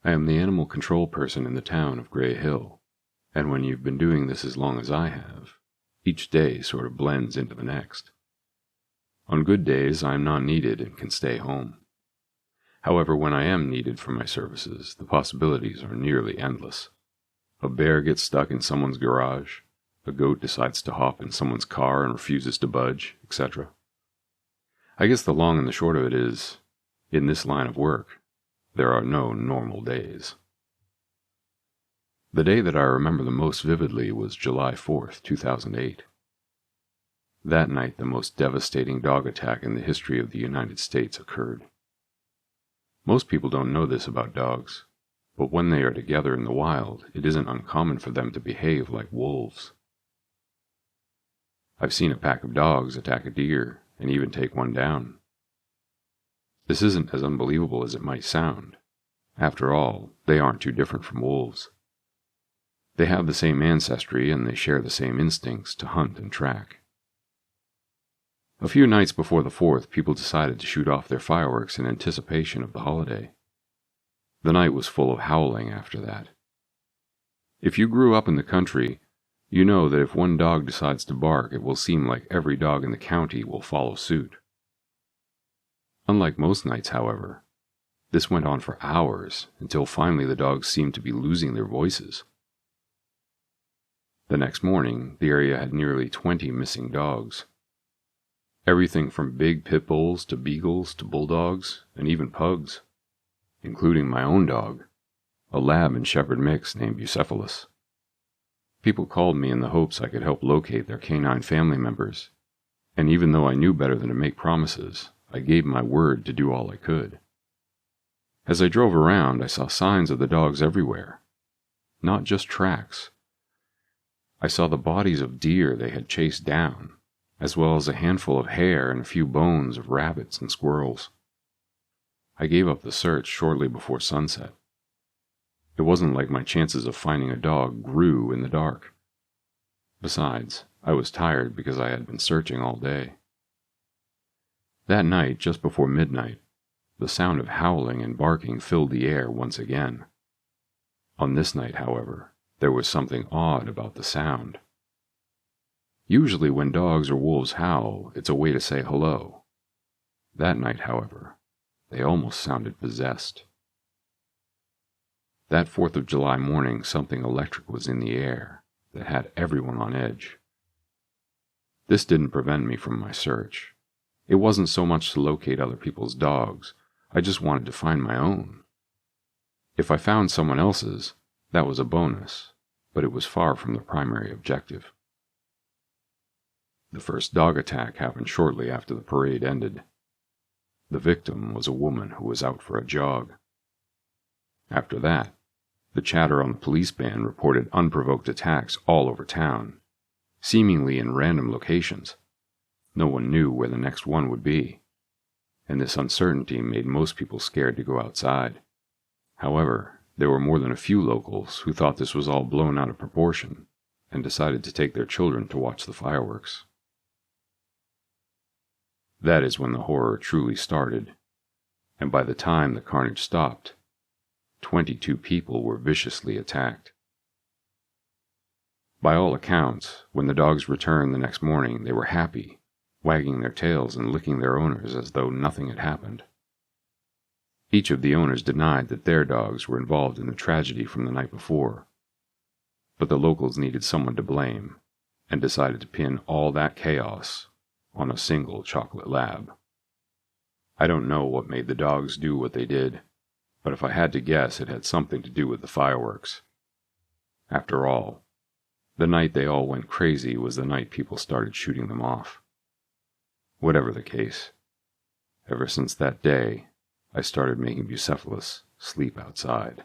I am the animal control person in the town of Gray Hill, and when you've been doing this as long as I have, each day sort of blends into the next. On good days, I am not needed and can stay home. However, when I am needed for my services, the possibilities are nearly endless. A bear gets stuck in someone's garage, a goat decides to hop in someone's car and refuses to budge, etc. I guess the long and the short of it is, in this line of work, there are no normal days. The day that I remember the most vividly was July 4th, 2008. That night, the most devastating dog attack in the history of the United States occurred. Most people don't know this about dogs, but when they are together in the wild, it isn't uncommon for them to behave like wolves. I've seen a pack of dogs attack a deer and even take one down. This isn't as unbelievable as it might sound. After all, they aren't too different from wolves. They have the same ancestry and they share the same instincts to hunt and track. A few nights before the 4th, people decided to shoot off their fireworks in anticipation of the holiday. The night was full of howling after that. If you grew up in the country, you know that if one dog decides to bark, it will seem like every dog in the county will follow suit. Unlike most nights, however, this went on for hours until finally the dogs seemed to be losing their voices. The next morning, the area had nearly 20 missing dogs. Everything from big pit bulls to beagles to bulldogs and even pugs, including my own dog, a lab and shepherd mix named Bucephalus. People called me in the hopes I could help locate their canine family members, and even though I knew better than to make promises, I gave my word to do all I could. As I drove around, I saw signs of the dogs everywhere, not just tracks. I saw the bodies of deer they had chased down, as well as a handful of hair and a few bones of rabbits and squirrels. I gave up the search shortly before sunset. It wasn't like my chances of finding a dog grew in the dark. Besides, I was tired because I had been searching all day. That night, just before midnight, the sound of howling and barking filled the air once again. On this night, however, there was something odd about the sound. Usually when dogs or wolves howl, it's a way to say hello. That night, however, they almost sounded possessed. That 4th of July morning, something electric was in the air that had everyone on edge. This didn't prevent me from my search. It wasn't so much to locate other people's dogs, I just wanted to find my own. If I found someone else's, that was a bonus, but it was far from the primary objective. The first dog attack happened shortly after the parade ended. The victim was a woman who was out for a jog. After that, the chatter on the police band reported unprovoked attacks all over town, seemingly in random locations. No one knew where the next one would be, and this uncertainty made most people scared to go outside. However, there were more than a few locals who thought this was all blown out of proportion and decided to take their children to watch the fireworks. That is when the horror truly started, and by the time the carnage stopped, 22 people were viciously attacked. By all accounts, when the dogs returned the next morning, they were happy, wagging their tails and licking their owners as though nothing had happened. Each of the owners denied that their dogs were involved in the tragedy from the night before, but the locals needed someone to blame, and decided to pin all that chaos on a single chocolate lab. I don't know what made the dogs do what they did, but if I had to guess, it had something to do with the fireworks. After all, the night they all went crazy was the night people started shooting them off. Whatever the case, ever since that day, I started making Bucephalus sleep outside.